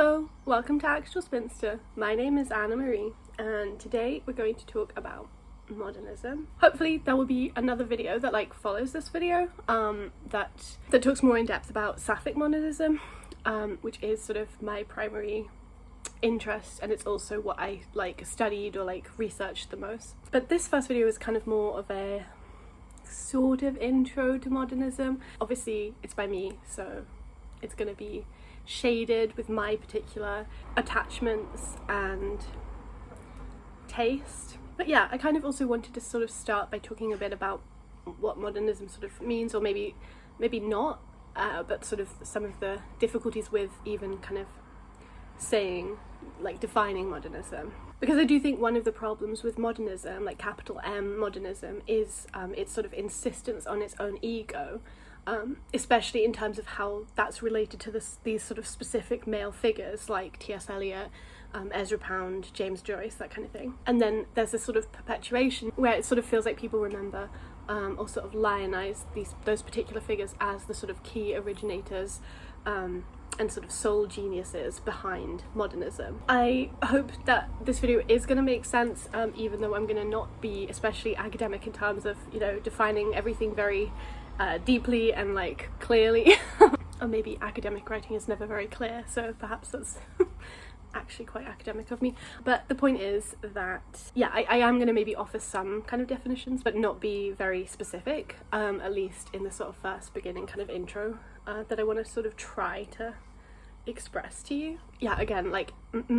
Hello, welcome to Actual Spinster. My name is Anna Marie, and today we're going to talk about modernism. Hopefully there will be another video that follows this video that talks more in depth about Sapphic modernism, which is sort of my primary interest, and it's also what I studied or researched the most. But this first video is kind of more of a sort of intro to modernism. Obviously it's by me, so it's going to be shaded with my particular attachments and taste. But yeah, I kind of also wanted to sort of start by talking a bit about what modernism sort of means, or maybe not, but sort of some of the difficulties with even kind of saying, defining modernism. Because I do think one of the problems with modernism, capital M modernism, is its sort of insistence on its own ego. Especially in terms of how that's related to these sort of specific male figures like T.S. Eliot, Ezra Pound, James Joyce, that kind of thing. And then there's this sort of perpetuation where it sort of feels like people remember or sort of lionize those particular figures as the sort of key originators and sort of sole geniuses behind modernism. I hope that this video is going to make sense, even though I'm going to not be especially academic in terms of, defining everything very deeply and clearly. Or maybe academic writing is never very clear, so perhaps that's actually quite academic of me. But the point is that, yeah, I am going to maybe offer some kind of definitions, but not be very specific, at least in the sort of first beginning kind of intro that I want to sort of try to express to you. Yeah, again,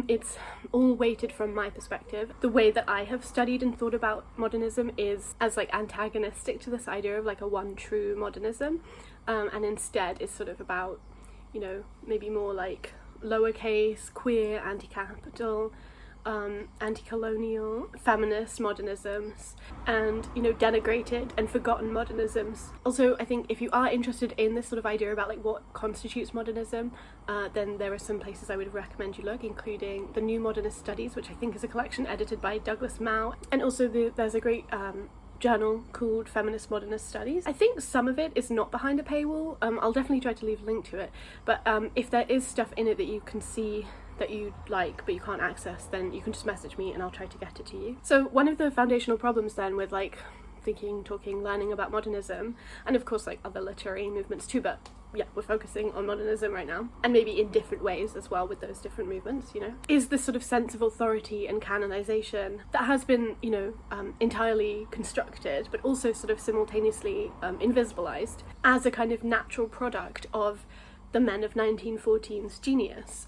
it's all weighted from my perspective. The way that I have studied and thought about modernism is as antagonistic to this idea of a one true modernism, and instead is sort of about, maybe more lowercase, queer, anti-capital, anti-colonial, feminist modernisms, and denigrated and forgotten modernisms. Also, I think if you are interested in this sort of idea about what constitutes modernism, then there are some places I would recommend you look, including the New Modernist Studies, which I think is a collection edited by Douglas Mao, and also there's a great journal called Feminist Modernist Studies. I think some of it is not behind a paywall. I'll definitely try to leave a link to it, but if there is stuff in it that you can see that you like but you can't access, then you can just message me and I'll try to get it to you. So one of the foundational problems then with thinking, talking, learning about modernism, and of course other literary movements too, but yeah, we're focusing on modernism right now, and maybe in different ways as well with those different movements, is this sort of sense of authority and canonization that has been, entirely constructed, but also sort of simultaneously invisibilized as a kind of natural product of the men of 1914's genius.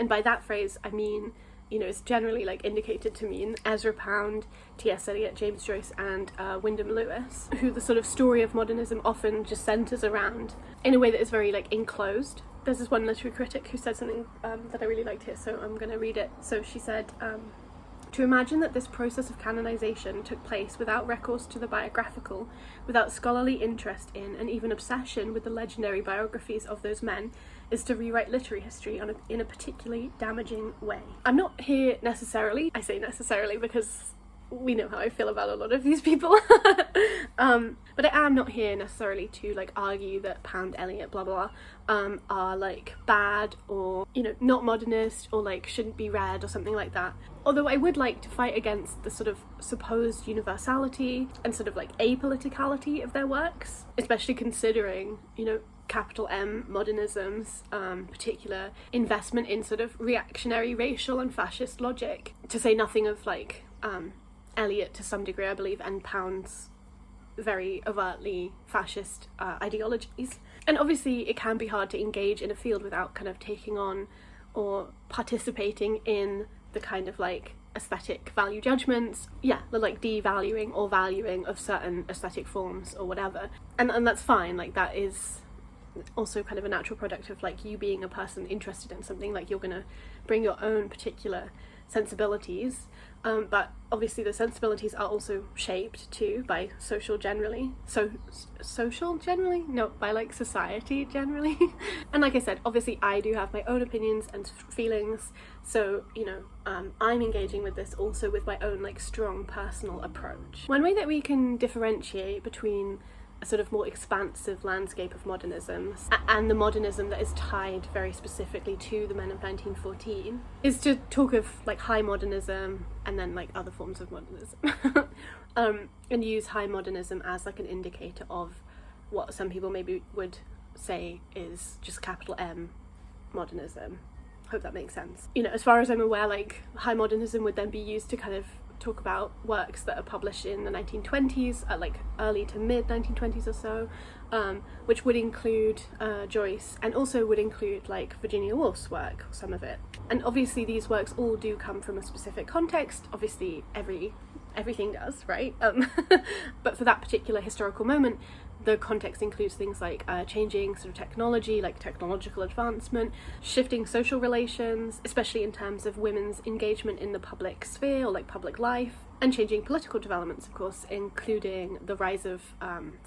And by that phrase, I mean, it's generally indicated to mean Ezra Pound, T.S. Eliot, James Joyce, and Wyndham Lewis, who the sort of story of modernism often just centres around in a way that is very enclosed. There's this one literary critic who said something that I really liked here, so I'm going to read it. So she said, to imagine that this process of canonization took place without recourse to the biographical, without scholarly interest in and even obsession with the legendary biographies of those men, is to rewrite literary history in a particularly damaging way. I'm not here necessarily, I say necessarily because we know how I feel about a lot of these people, but I am not here necessarily to argue that Pound, Eliot, blah blah blah, are bad or not modernist or shouldn't be read or something like that. Although I would like to fight against the sort of supposed universality and sort of apoliticality of their works, especially considering capital M modernism's particular investment in sort of reactionary racial and fascist logic, to say nothing of Eliot to some degree, I believe, and Pound's very overtly fascist ideologies. And obviously it can be hard to engage in a field without kind of taking on or participating in the kind of aesthetic value judgments, the devaluing or valuing of certain aesthetic forms or whatever, and that's fine. That is also kind of a natural product of you being a person interested in something. You're gonna bring your own particular sensibilities, but obviously the sensibilities are also shaped too by social generally, by society generally. And like I said, obviously I do have my own opinions and feelings, so I'm engaging with this also with my own strong personal approach. One way that we can differentiate between a sort of more expansive landscape of modernisms, and the modernism that is tied very specifically to the men of 1914, is to talk of like high modernism and then like other forms of modernism. And use high modernism as like an indicator of what some people maybe would say is just capital M modernism. Hope that makes sense. You know, as far as I'm aware, like high modernism would then be used to kind of talk about works that are published in the 1920s, like early to mid 1920s or so, which would include Joyce, and also would include like Virginia Woolf's work, some of it. And obviously these works all do come from a specific context. Obviously everything does, right? But for that particular historical moment, the context includes things like changing sort of technology, like technological advancement, shifting social relations, especially in terms of women's engagement in the public sphere or like public life, and changing political developments, of course, including the rise of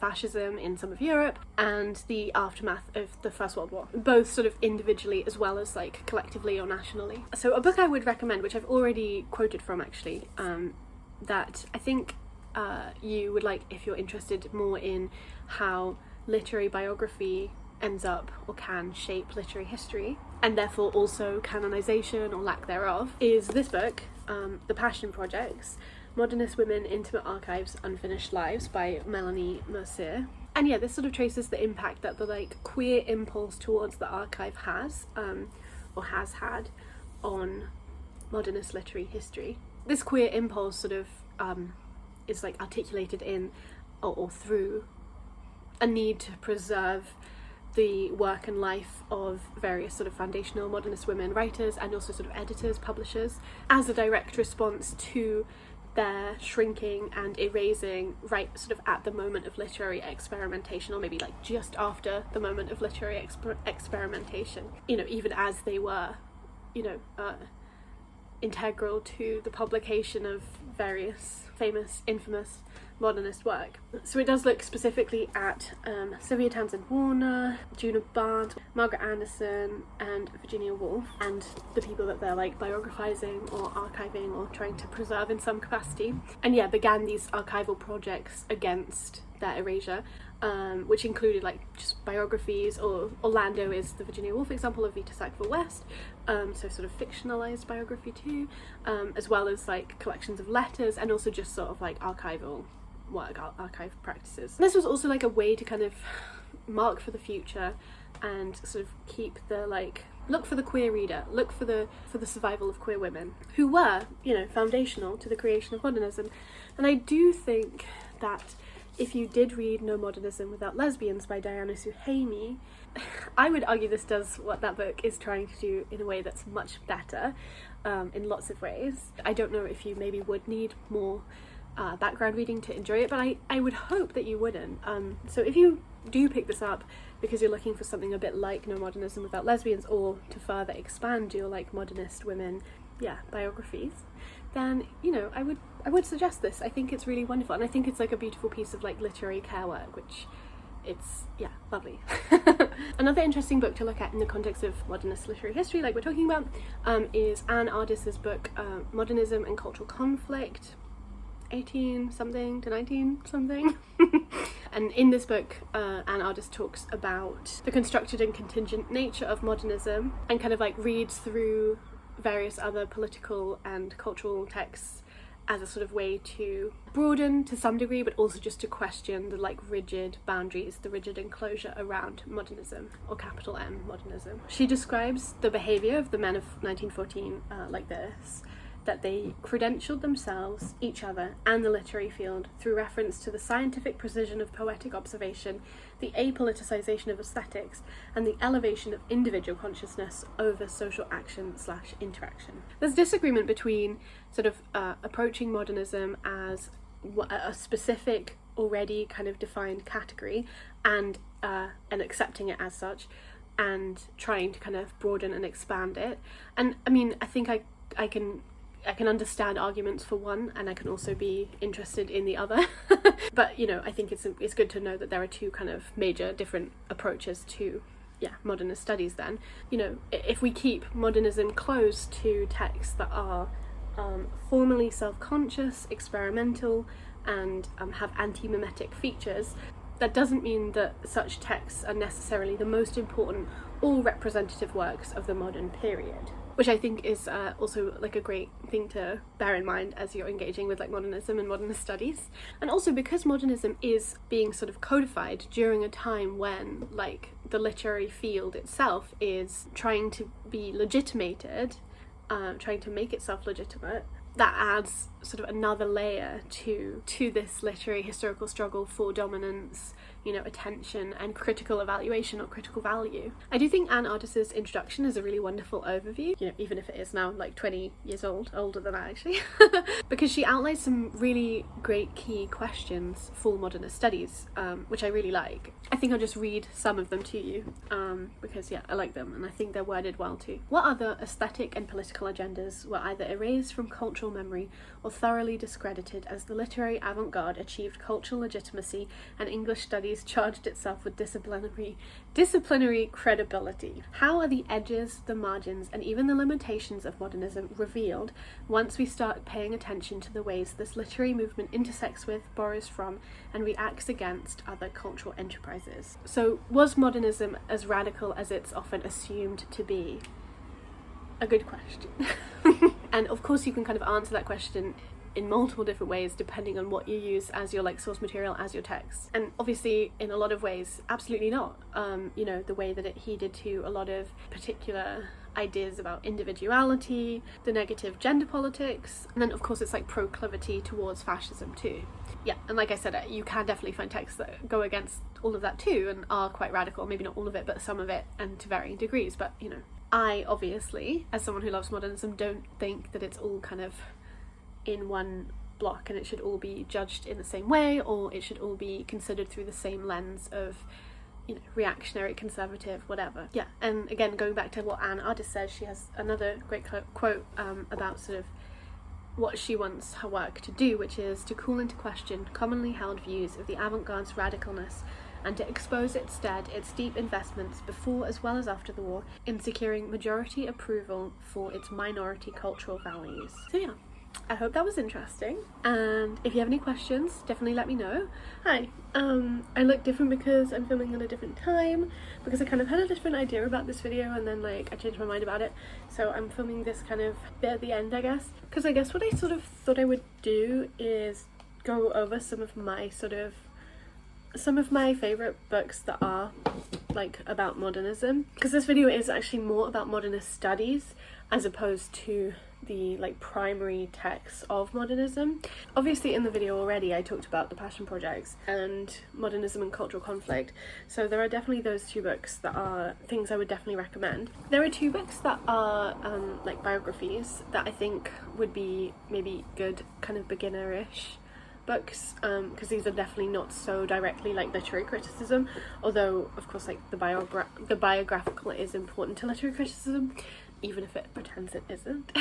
fascism in some of Europe and the aftermath of the First World War, both sort of individually as well as like collectively or nationally. So a book I would recommend, which I've already quoted from actually, that I think you would like if you're interested more in how literary biography ends up or can shape literary history, and therefore also canonization or lack thereof, is this book, The Passion Projects, Modernist Women, Intimate Archives, Unfinished Lives by Melanie micir. And yeah, this sort of traces the impact that the like queer impulse towards the archive has, or has had, on modernist literary history. This queer impulse sort of is like articulated in or through a need to preserve the work and life of various sort of foundational modernist women writers and also sort of editors, publishers, as a direct response to their shrinking and erasing right sort of at the moment of literary experimentation, or maybe like just after the moment of literary experimentation, you know, even as they were, you know, integral to the publication of various famous, infamous modernist work. So it does look specifically at Sylvia Townsend Warner, Juna Barnes, Margaret Anderson and Virginia Woolf, and the people that they're like biographizing or archiving or trying to preserve in some capacity. And yeah, began these archival projects against their erasure, which included like just biographies, or Orlando is the Virginia Woolf example of Vita Sackville West, so sort of fictionalized biography too, as well as like collections of letters and also just sort of like archival work, archive practices. This was also like a way to kind of mark for the future and sort of keep the like, look for the queer reader, look for the survival of queer women who were, you know, foundational to the creation of modernism. And I do think that if you did read No Modernism Without Lesbians by Diana Suhaimi, I would argue this does what that book is trying to do in a way that's much better, in lots of ways. I don't know if you maybe would need more background reading to enjoy it, but I would hope that you wouldn't. So if you do pick this up because you're looking for something a bit like No Modernism Without Lesbians, or to further expand your like modernist women biographies, then, you know, I would suggest this. I think it's really wonderful, and I think it's like a beautiful piece of like literary care work, which it's lovely. Another interesting book to look at in the context of modernist literary history, like we're talking about, is Anne Ardis's book Modernism and Cultural Conflict, 18 something to 19 something. And in this book, Anne Ardis talks about the constructed and contingent nature of modernism, and kind of like reads through various other political and cultural texts as a sort of way to broaden to some degree, but also just to question the like rigid boundaries, the rigid enclosure around modernism, or capital M modernism. She describes the behaviour of the men of 1914 like this: that they credentialed themselves, each other, and the literary field through reference to the scientific precision of poetic observation, the apoliticization of aesthetics, and the elevation of individual consciousness over social action/interaction. There's disagreement between sort of approaching modernism as a specific, already kind of defined category, and accepting it as such, and trying to kind of broaden and expand it. And I mean, I think I can understand arguments for one, and I can also be interested in the other. But, you know, I think it's good to know that there are two kind of major different approaches to modernist studies then. You know, if we keep modernism close to texts that are formally self-conscious, experimental, and have anti-mimetic features, that doesn't mean that such texts are necessarily the most important or representative works of the modern period, which I think is also like a great thing to bear in mind as you're engaging with like modernism and modernist studies. And also because modernism is being sort of codified during a time when like the literary field itself is trying to be legitimated, trying to make itself legitimate, that adds sort of another layer to this literary historical struggle for dominance, you know, attention and critical evaluation or critical value. I do think Anne Ardis's introduction is a really wonderful overview, you know, even if it is now like 20 years old, older than that actually, because she outlines some really great key questions for modernist studies, which I really like. I think I'll just read some of them to you, because yeah, I like them and I think they're worded well too. What other aesthetic and political agendas were either erased from cultural memory or thoroughly discredited as the literary avant-garde achieved cultural legitimacy and English studies charged itself with disciplinary credibility? How are the edges, the margins, and even the limitations of modernism revealed once we start paying attention to the ways this literary movement intersects with, borrows from, and reacts against other cultural enterprises? So, was modernism as radical as it's often assumed to be? A good question. And of course you can kind of answer that question in multiple different ways depending on what you use as your like source material, as your text. And obviously in a lot of ways absolutely not. You know, the way that it heeded to a lot of particular ideas about individuality, the negative gender politics, and then of course it's like proclivity towards fascism too. Yeah, and like I said, you can definitely find texts that go against all of that too and are quite radical, maybe not all of it but some of it, and to varying degrees. But you know, I obviously, as someone who loves modernism, don't think that it's all kind of in one block and it should all be judged in the same way, or it should all be considered through the same lens of, you know, reactionary, conservative, whatever. Yeah, and again, going back to what Anne Ardis says, she has another great quote about sort of what she wants her work to do, which is to call into question commonly held views of the avant-garde's radicalness and to expose instead its deep investments before as well as after the war in securing majority approval for its minority cultural values. So yeah, I hope that was interesting, and if you have any questions, definitely let me know. Hi, I look different because I'm filming at a different time, because I kind of had a different idea about this video and then like I changed my mind about it, so I'm filming this kind of bit at the end, I guess, because I guess what I sort of thought I would do is go over some of my favourite books that are like about modernism, because this video is actually more about modernist studies as opposed to the like primary texts of modernism. Obviously in the video already I talked about the passion projects and modernism and cultural conflict, so there are definitely those two books that are things I would definitely recommend. There are two books that are like biographies that I think would be maybe good kind of beginner-ish books, because these are definitely not so directly like literary criticism, although of course like the biographical is important to literary criticism, even if it pretends it isn't.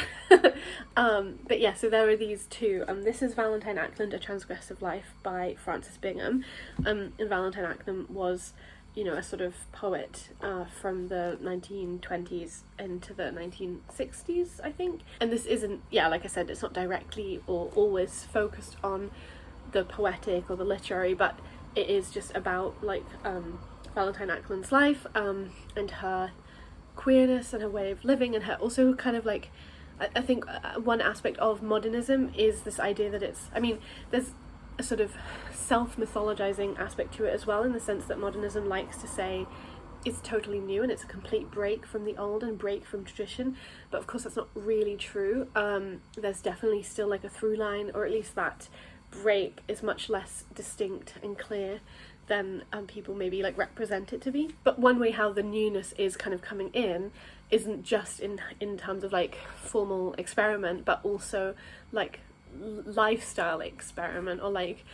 But yeah, so there are these two. This is Valentine Ackland, A Transgressive Life by Frances Bingham, and Valentine Ackland was, you know, a sort of poet from the 1920s into the 1960s, I think. And this isn't, yeah, like I said, it's not directly or always focused on the poetic or the literary, but it is just about like Valentine Ackland's life and her queerness and her way of living, and her also kind of like, I think one aspect of modernism is this idea that it's, I mean, there's a sort of self-mythologizing aspect to it as well, in the sense that modernism likes to say it's totally new and it's a complete break from the old and break from tradition, but of course that's not really true. There's definitely still like a through line, or at least that break is much less distinct and clear than people maybe like represent it to be. But one way how the newness is kind of coming in isn't just in terms of like formal experiment, but also like lifestyle experiment, or like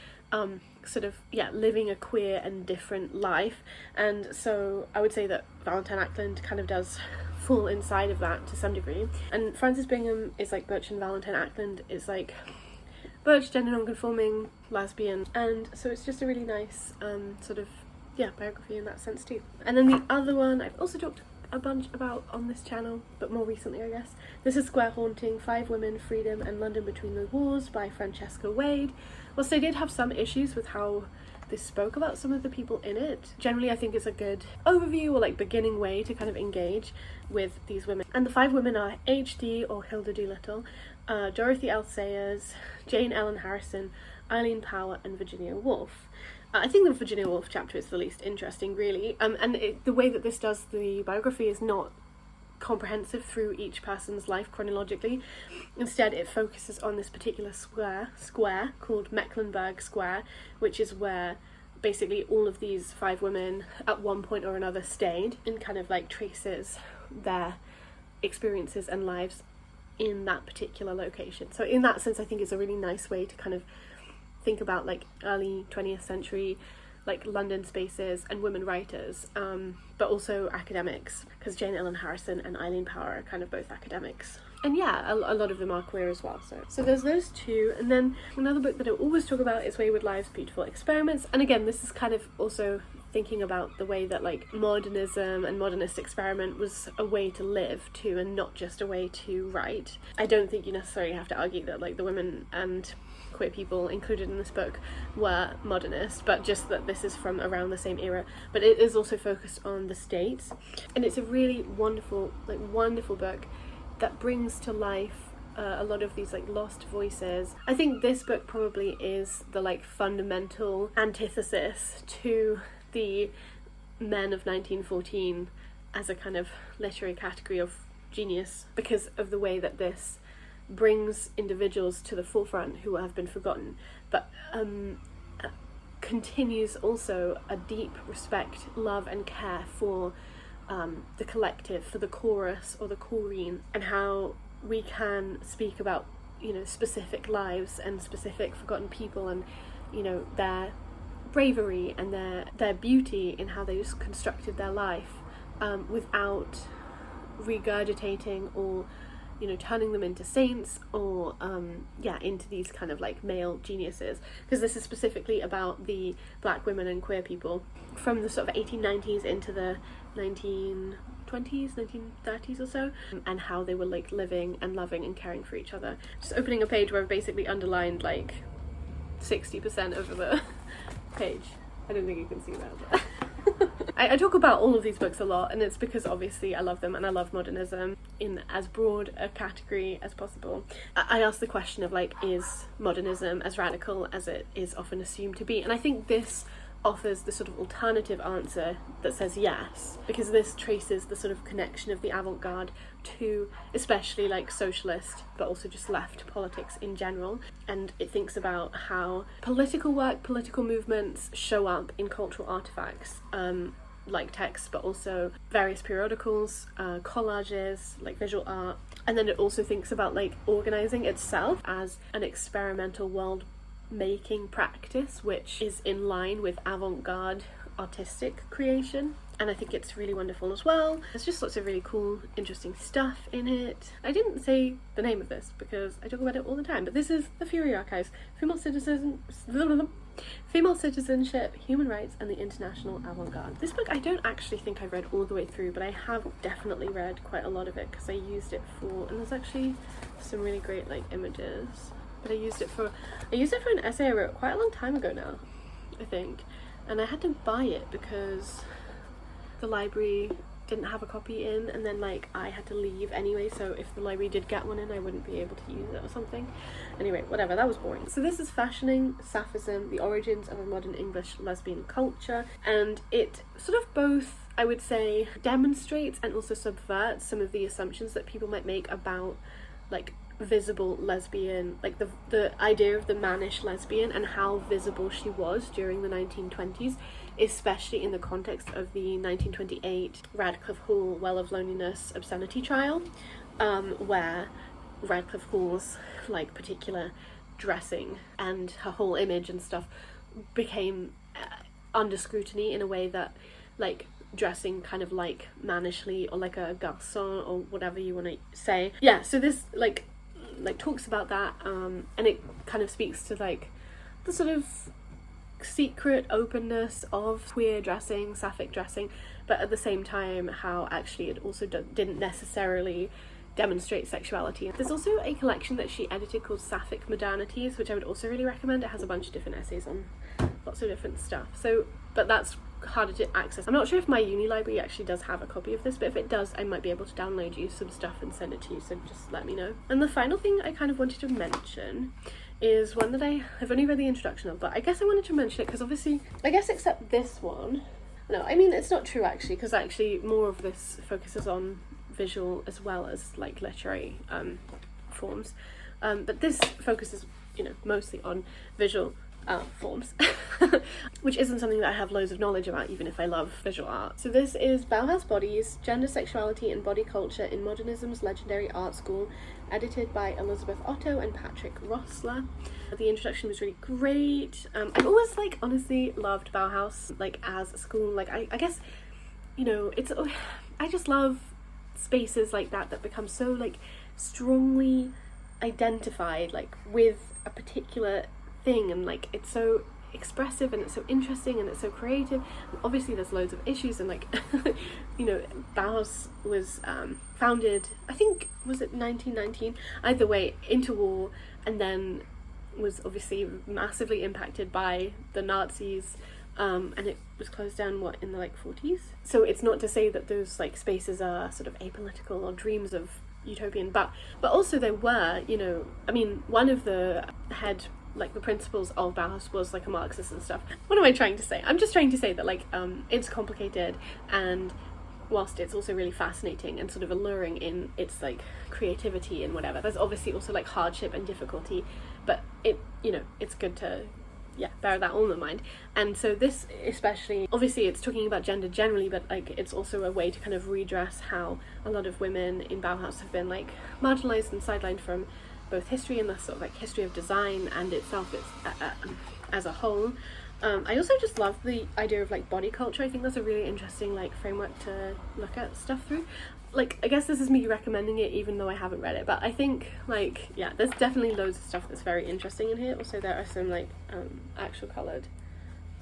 sort of, yeah, living a queer and different life. And so I would say that Valentine Ackland kind of does fall inside of that to some degree. And Frances Bingham is like butch, and Valentine Ackland is like butch, gender non-conforming, lesbian, and so it's just a really nice sort of, yeah, biography in that sense too. And then the other one I've also talked a bunch about on this channel, but more recently I guess. This is Square Haunting, 5 Women, Freedom and London Between the Wars by Francesca Wade. Whilst I did have some issues with how they spoke about some of the people in it. Generally, I think it's a good overview or like beginning way to kind of engage with these women. And the 5 women are H.D. or Hilda Doolittle, Dorothy L. Sayers, Jane Ellen Harrison, Eileen Power, and Virginia Woolf. I think the Virginia Woolf chapter is the least interesting, really. The way that this does the biography is not comprehensive through each person's life chronologically. Instead, it focuses on this particular square called Mecklenburg Square, which is where basically all of these 5 women at one point or another stayed, and kind of like traces their experiences and lives in that particular location. So in that sense, I think it's a really nice way to kind of think about like early 20th century like London spaces and women writers, but also academics, because Jane Ellen Harrison and Eileen Power are kind of both academics. And yeah, a lot of them are queer as well. So there's those 2. And then another book that I always talk about is Wayward Lives, Beautiful Experiments. And again, this is kind of also thinking about the way that like modernism and modernist experiment was a way to live too, and not just a way to write. I don't think you necessarily have to argue that like the women and queer people included in this book were modernist, but just that this is from around the same era. But it is also focused on the States, and it's a really wonderful book that brings to life a lot of these like lost voices. I think this book probably is the like fundamental antithesis to the men of 1914 as a kind of literary category of genius, because of the way that this brings individuals to the forefront who have been forgotten, but continues also a deep respect, love and care for the collective, for the chorus or the chorine, and how we can speak about, you know, specific lives and specific forgotten people, and, you know, their bravery and their beauty in how they just constructed their life, without regurgitating or, you know, turning them into saints or into these kind of like male geniuses, because this is specifically about the black women and queer people from the sort of 1890s into the 1920s, 1930s or so, and how they were like living and loving and caring for each other. Just opening a page where I've basically underlined like 60% over the page. I don't think you can see that, but I talk about all of these books a lot, and it's because obviously I love them and I love modernism in as broad a category as possible. I ask the question of like, is modernism as radical as it is often assumed to be? And I think this offers the sort of alternative answer that says yes, because this traces the sort of connection of the avant-garde to especially like socialist but also just left politics in general, and it thinks about how political work, political movements show up in cultural artifacts, like texts, but also various periodicals, collages, like visual art. And then it also thinks about like organising itself as an experimental world making practice, which is in line with avant-garde artistic creation. And I think it's really wonderful as well. There's just lots of really cool, interesting stuff in it. I didn't say the name of this because I talk about it all the time, but this is The Fury Archives, Female Citizenship, Human Rights, and the International Avant-Garde. This book I don't actually think I've read all the way through, but I have definitely read quite a lot of it because I used it for, and there's actually some really great like images, but I used it for an essay I wrote quite a long time ago now, I think, and I had to buy it because the library didn't have a copy in, and then like I had to leave anyway, so if the library did get one in I wouldn't be able to use it or something. Anyway, whatever, that was boring. So this is Fashioning Sapphism, the Origins of a Modern English Lesbian Culture, and it sort of both, I would say, demonstrates and also subverts some of the assumptions that people might make about like visible lesbian, like the idea of the mannish lesbian and how visible she was during the 1920s, especially in the context of the 1928 Radcliffe Hall Well of Loneliness obscenity trial, where Radcliffe Hall's like particular dressing and her whole image and stuff became under scrutiny in a way that like dressing kind of like mannishly or like a garçon or whatever you want to say. Yeah, so this like talks about that, and it kind of speaks to like the sort of secret openness of queer dressing, sapphic dressing, but at the same time how actually it also didn't necessarily demonstrate sexuality. There's also a collection that she edited called Sapphic Modernities, which I would also really recommend. It has a bunch of different essays on lots of different stuff. So, but that's harder to access. I'm not sure if my uni library actually does have a copy of this, but if it does, I might be able to download you some stuff and send it to you, so just let me know. And the final thing I kind of wanted to mention is one that I've only read the introduction of, but I guess I wanted to mention it because obviously, I guess except this one, no, I mean it's not true actually, because actually more of this focuses on visual as well as like literary forms, but this focuses, you know, mostly on visual forms, which isn't something that I have loads of knowledge about, even if I love visual art. So this is Bauhaus Bodies, Gender, Sexuality and Body Culture in Modernism's Legendary Art School, edited by Elizabeth Otto and Patrick Rossler. The introduction was really great. I've always like honestly loved Bauhaus like as a school. Like I guess, you know, I just love spaces like that become so like strongly identified like with a particular thing, and like it's so expressive and it's so interesting and it's so creative. And obviously there's loads of issues, and like you know, Bauhaus was founded, I think, was it 1919, either way, interwar, and then was obviously massively impacted by the Nazis, and it was closed down in the like 40s. So it's not to say that those like spaces are sort of apolitical or dreams of utopian, but also there were, you know, I mean, one of the head, like the principles of Bauhaus was like a Marxist and stuff. What am I trying to say? I'm just trying to say that like it's complicated, and whilst it's also really fascinating and sort of alluring in its like creativity and whatever, there's obviously also like hardship and difficulty, but it, you know, it's good to bear that all in mind. And so this especially, obviously it's talking about gender generally, but like it's also a way to kind of redress how a lot of women in Bauhaus have been like marginalized and sidelined from both history and the sort of like history of design and itself as a whole. I also just love the idea of like body culture. I think that's a really interesting like framework to look at stuff through. Like, I guess this is me recommending it even though I haven't read it, but I think like, yeah, there's definitely loads of stuff that's very interesting in here. Also there are some like actual coloured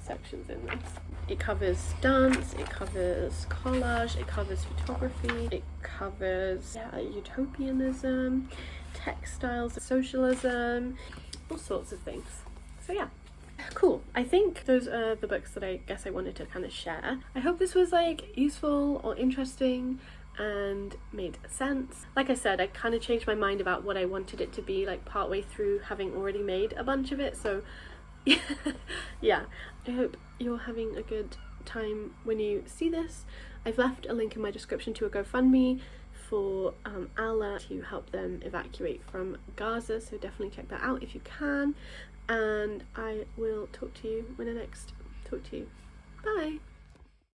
sections in this. It covers dance, it covers collage, it covers photography, it covers utopianism, textiles, socialism, all sorts of things. So yeah, cool. I think those are the books that I guess I wanted to kind of share. I hope this was like useful or interesting and made sense. Like I said, I kind of changed my mind about what I wanted it to be like partway through having already made a bunch of it, so yeah, I hope you're having a good time when you see this. I've left a link in my description to a GoFundMe for Allah to help them evacuate from Gaza, so definitely check that out if you can, and I will talk to you when I next talk to you. Bye!